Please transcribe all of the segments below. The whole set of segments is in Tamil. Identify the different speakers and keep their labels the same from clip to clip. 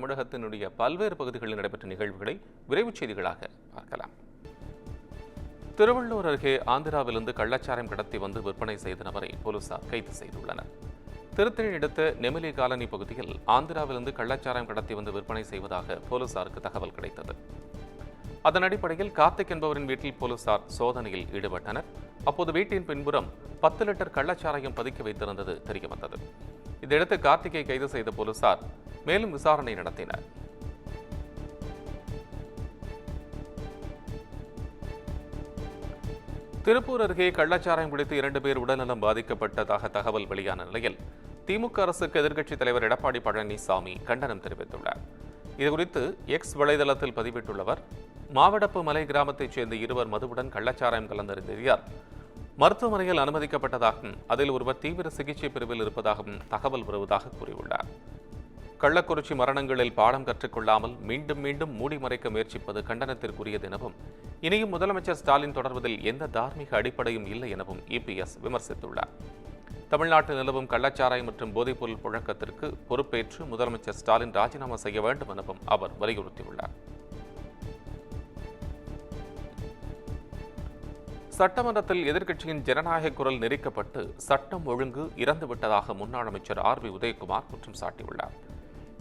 Speaker 1: தமிழகத்தினுடைய பல்வேறு பகுதிகளில் நடைபெற்ற நிகழ்வுகளை விரைவுச் செய்திகளாக பார்க்கலாம். திருவள்ளூர் அருகே ஆந்திராவிலிருந்து கள்ளச்சாரம் கடத்தி வந்து விற்பனை செய்த நபரை போலீசார் கைது செய்துள்ளனர். திருத்தணி அடுத்த நெமிலி காலனி பகுதியில் ஆந்திராவிலிருந்து கள்ளச்சாரம் கடத்தி வந்து விற்பனை செய்வதாக போலீசாருக்கு தகவல் கிடைத்தது. அதன் அடிப்படையில் கார்த்திக் என்பவரின் வீட்டில் போலீசார் சோதனையில் ஈடுபட்டனர். அப்போது வீட்டின் பின்புறம் 10 லிட்டர் கள்ளச்சாராயம் பதுக்கி வைத்திருந்தது தெரியவந்தது. இதையடுத்து கார்த்திகை கைது செய்த போலீசார் மேலும் விசாரணை நடத்தினர். திருப்பூர் அருகே கள்ளச்சாராயம் குடித்து 2 பேர் உடல்நலம் பாதிக்கப்பட்டதாக தகவல் வெளியான நிலையில் திமுக அரசுக்கு எதிர்க்கட்சித் தலைவர் எடப்பாடி பழனிசாமி கண்டனம் தெரிவித்துள்ளார். இதுகுறித்து எக்ஸ் வலைதளத்தில் பதிவிட்டுள்ளவர், மாவடப்பு மலை கிராமத்தைச் சேர்ந்த 2 மதுவுடன் கள்ளச்சாராயம் கலந்தறிந்தார். மருத்துவமனையில் அனுமதிக்கப்பட்டதாகவும் அதில் ஒருவர் தீவிர சிகிச்சை பிரிவில் இருப்பதாகவும் தகவல் வருவதாக கூறியுள்ளார். கள்ளக்குறிச்சி மரணங்களில் பாடம் கற்றுக்கொள்ளாமல் மீண்டும் மீண்டும் மூடி மறைக்க முயற்சிப்பது கண்டனத்திற்குரியது எனவும், இனியும் முதலமைச்சர் ஸ்டாலின் தொடர்வதில் எந்த தார்மீக அடிப்படையும் இல்லை எனவும் இபிஎஸ் விமர்சித்துள்ளார். தமிழ்நாட்டில் நிலவும் கள்ளச்சாராயம் மற்றும் போதைப்பொருள் புழக்கத்திற்கு பொறுப்பேற்று முதலமைச்சர் ஸ்டாலின் ராஜினாமா செய்ய வேண்டும் எனவும் அவர் வலியுறுத்தியுள்ளார். சட்டமன்றத்தில் எதிர்க்கட்சியின் ஜனநாயக குரல் நெரிக்கப்பட்டு சட்டம் ஒழுங்கு இறந்துவிட்டதாக முன்னாள் அமைச்சர் RB உதயகுமார் குற்றம் சாட்டியுள்ளார்.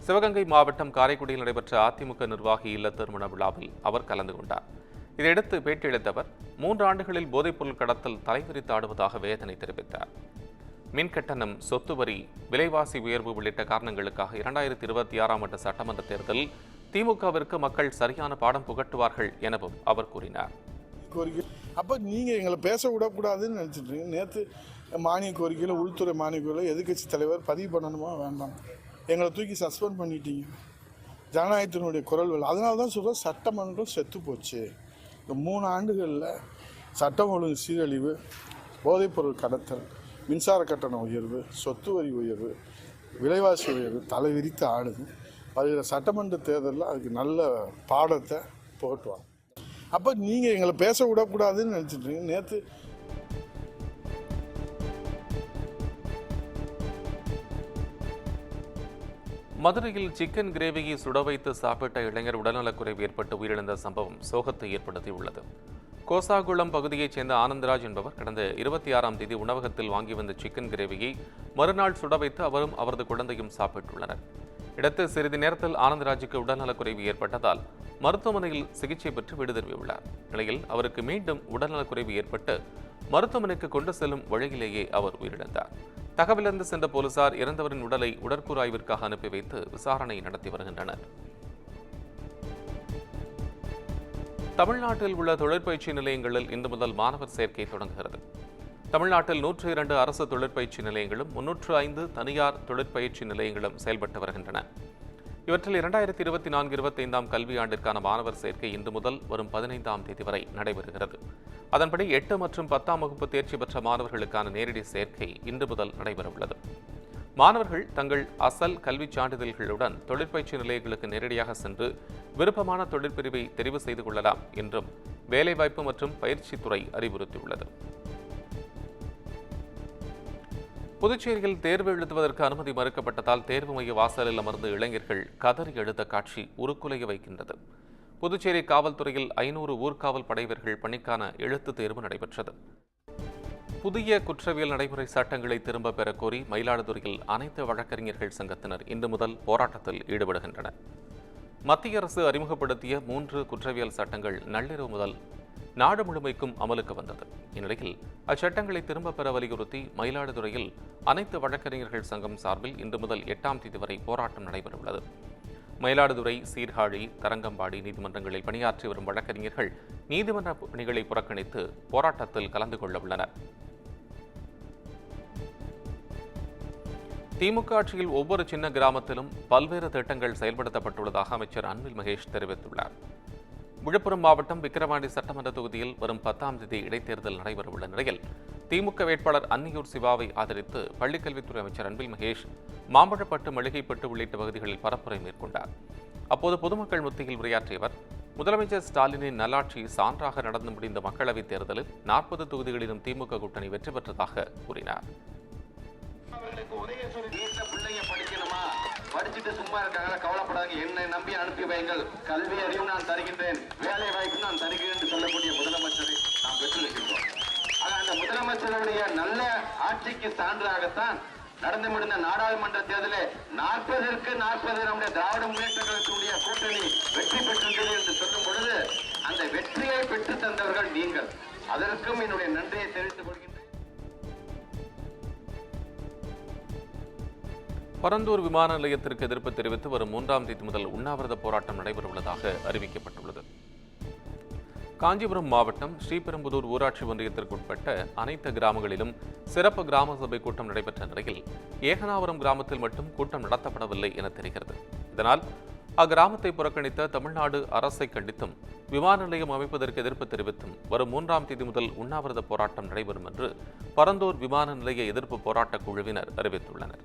Speaker 1: சிவகங்கை மாவட்டம் காரைக்குடியில் நடைபெற்ற அதிமுக நிர்வாகி இல்ல திருமண விழாவில் அவர் கலந்து கொண்டார். இதையடுத்து பேட்டியளித்த அவர் 3 ஆண்டுகளில் போதைப்பொருள் கடத்தல் தலைவிரித்தாடுவதாக வேதனை தெரிவித்தார். மின்கட்டணம், சொத்து வரி, விலைவாசி உயர்வு உள்ளிட்ட காரணங்களுக்காக 2026ஆம் ஆண்டு சட்டமன்ற தேர்தலில் திமுகவிற்கு மக்கள் சரியான பாடம் புகட்டுவார்கள் எனவும் அவர் கூறினார்.
Speaker 2: அப்போ நீங்கள் எங்களை பேச விடக்கூடாதுன்னு நினச்சிட்டு இருக்கீங்க. நேற்று மானிய கோரிக்கையில் உள்துறை மானிய கோரிக்கையில் எதிர்க்கட்சி தலைவர் பதிவு பண்ணணுமா வேண்டாம், எங்களை தூக்கி சஸ்பெண்ட் பண்ணிட்டீங்க. ஜனநாயகத்தினுடைய குரல் இல்லை. அதனால தான் சொல்கிறேன், சட்டமன்றம் செத்து போச்சு. இந்த 3 ஆண்டுகளில் சட்டம் ஒழுங்கு சீரழிவு, போதைப்பொருள் கடத்தல், மின்சார கட்டண உயர்வு, சொத்து வரி உயர்வு, விலைவாசி உயர்வு தலை விரித்து ஆடுது. அதில் சட்டமன்ற தேர்தலில் அதுக்கு நல்ல பாடத்தை புகட்டுவாங்க. அப்போ நீங்கள் எங்களை பேச விடக்கூடாதுன்னு நினச்சிட்டு இருக்கீங்க. நேற்று
Speaker 1: மதுரையில் சிக்கன் கிரேவியை சுட வைத்து சாப்பிட்ட இளைஞர் உடல்நலக்குறைவு ஏற்பட்டு உயிரிழந்த சம்பவம் சோகத்தை ஏற்படுத்தியுள்ளது. கோசாகுளம் பகுதியைச் சேர்ந்த ஆனந்தராஜ் என்பவர் கடந்த 26ஆம் தேதி உணவகத்தில் வாங்கி வந்த சிக்கன் கிரேவியை மறுநாள் சுட வைத்து அவரும் அவரது குழந்தையும் சாப்பிட்டுள்ளனர். அடுத்து சிறிது நேரத்தில் ஆனந்தராஜுக்கு உடல்நலக்குறைவு ஏற்பட்டதால் மருத்துவமனையில் சிகிச்சை பெற்று வீடு திரும்பியுள்ளார். நிலையில் அவருக்கு மீண்டும் உடல்நலக்குறைவு ஏற்பட்டு மருத்துவமனைக்கு கொண்டு செல்லும் வழியிலேயே அவர் உயிரிழந்தார். தகவலறிந்து சென்ற போலீசார் இறந்தவரின் உடலை உடற்கூறு ஆய்விற்காக அனுப்பி வைத்து விசாரணை நடத்தி வருகின்றனர். தமிழ்நாட்டில் உள்ள தொழிற்பயிற்சி நிலையங்களில் இன்று முதல் மாணவர் சேர்க்கை தொடங்குகிறது. தமிழ்நாட்டில் 102 அரசு தொழிற்பயிற்சி நிலையங்களும் 305 தனியார் தொழிற்பயிற்சி நிலையங்களும் செயல்பட்டு வருகின்றன. இவற்றில் 2024-25ஆம் கல்வியாண்டிற்கான மாணவர் சேர்க்கை இன்று முதல் வரும் 15ஆம் தேதி வரை நடைபெறுகிறது. அதன்படி 8 மற்றும் 10ஆம் வகுப்பு தேர்ச்சி பெற்ற மாணவர்களுக்கான நேரடி சேர்க்கை இன்று முதல் நடைபெறவுள்ளது. மாணவர்கள் தங்கள் அசல் கல்விச் சான்றிதழ்களுடன் தொழிற்பயிற்சி நிலையங்களுக்கு நேரடியாக சென்று விருப்பமான தொழிற்பிரிவை தெரிவு செய்து கொள்ளலாம் என்றும் வேலைவாய்ப்பு மற்றும் பயிற்சித்துறை அறிவுறுத்தியுள்ளது. புதுச்சேரியில் தேர்வு எழுதுவதற்கு அனுமதி மறுக்கப்பட்டதால் தேர்வு மைய வாசலில் அமர்ந்து இளைஞர்கள் கதறி எழுத காட்சி உருக்குலைய வைக்கின்றது. புதுச்சேரி காவல்துறையில் 500 ஊர்காவல் படைவீரர்கள் பணிக்கான எழுத்துத் தேர்வு நடைபெற்றது. புதிய குற்றவியல் நடைமுறை சட்டங்களை திரும்பப் பெறக் கோரி மயிலாடுதுறையில் அனைத்து வழக்கறிஞர்கள் சங்கத்தினர் இன்று முதல் போராட்டத்தில் ஈடுபடுகின்றனர். மத்திய அரசு அறிமுகப்படுத்திய 3 குற்றவியல் சட்டங்கள் நள்ளிரவு முதல் நாடு முழுமைக்கும் அமலுக்கு வந்தது. இந்நிலையில் அச்சட்டங்களை திரும்பப் பெற வலியுறுத்தி மயிலாடுதுறையில் அனைத்து வழக்கறிஞர்கள் சங்கம் சார்பில் இன்று முதல் 8ஆம் தேதி வரை போராட்டம் நடைபெறவுள்ளது. மயிலாடுதுறை, சீர்காழி, தரங்கம்பாடி நீதிமன்றங்களில் பணியாற்றி வரும் வழக்கறிஞர்கள் நீதிமன்ற பணிகளை புறக்கணித்து போராட்டத்தில் கலந்து கொள்ள உள்ளனர். திமுக ஆட்சியில் ஒவ்வொரு சின்ன கிராமத்திலும் பல்வேறு திட்டங்கள் செயல்படுத்தப்பட்டுள்ளதாக அமைச்சர் அன்பில் மகேஷ் தெரிவித்துள்ளார். விழுப்புரம் மாவட்டம் விக்கிரவாண்டி சட்டமன்ற தொகுதியில் வரும் 10ஆம் தேதி இடைத்தேர்தல் நடைபெறவுள்ள நிலையில் திமுக வேட்பாளர் அன்னியூர் சிவாவை ஆதரித்து பள்ளிக்கல்வித்துறை அமைச்சர் அன்பில் மகேஷ் மாம்பழப்பட்டு, மளிகைப்பட்டு உள்ளிட்ட பகுதிகளில் பரப்புரை மேற்கொண்டார். அப்போது பொதுமக்கள் மத்தியில் உரையாற்றியவர், முதலமைச்சர் ஸ்டாலினின் நல்லாட்சி சான்றாக நடந்து முடிந்த மக்களவைத் தேர்தலில் 40 தொகுதிகளிலும் திமுக கூட்டணி வெற்றி பெற்றதாக கூறினார்.
Speaker 3: படிச்சு நம்பிட்டு சும்மா இருக்காங்க, கவலைப்படாதீங்க, என்னை நம்பி அனுப்பி வைங்கள், கல்வி அறிவும் நான் தருகின்றேன், வேலை வாய்ப்பும் நான் தருகிறேன் என்று சொல்லக்கூடிய முதலமைச்சரை நாம் பெற்றிருக்கின்றோம். ஆக அந்த முதலமைச்சருடைய நல்ல ஆட்சிக்கு சான்றாகத்தான் நடந்து முடிந்த நாடாளுமன்ற தேர்தலில் 40ற்கு 40 நம்முடைய திராவிட முன்னேற்ற கழகத்தினுடைய கூட்டணி வெற்றி பெற்றிருந்தது என்று சொல்லும் பொழுது அந்த வெற்றியை பெற்று தந்தவர்கள் நீங்கள். அதற்கும் என்னுடைய நன்றியை தெரிவித்துக் கொள்கின்றேன்.
Speaker 1: பரந்தூர் விமான நிலையத்திற்கு எதிர்ப்பு தெரிவித்து வரும் 3ஆம் தேதி முதல் உண்ணாவிரத போராட்டம் நடைபெறவுள்ளதாக அறிவிக்கப்பட்டுள்ளது. காஞ்சிபுரம் மாவட்டம் ஸ்ரீபெரும்புதூர் ஊராட்சி ஒன்றியத்திற்குட்பட்ட அனைத்து கிராமங்களிலும் சிறப்பு கிராம சபை கூட்டம் நடைபெற்ற நிலையில் ஏகனாபுரம் கிராமத்தில் மட்டும் கூட்டம் நடத்தப்படவில்லை என தெரிகிறது. இதனால் அக்கிராமத்தை புறக்கணித்த தமிழ்நாடு அரசை கண்டித்தும் விமான நிலையம் அமைப்பதற்கு எதிர்ப்பு தெரிவித்தும் வரும் 3ஆம் தேதி முதல் உண்ணாவிரத போராட்டம் நடைபெறும் என்று பரந்தூர் விமான நிலைய எதிர்ப்பு போராட்டக் குழுவினர் அறிவித்துள்ளனர்.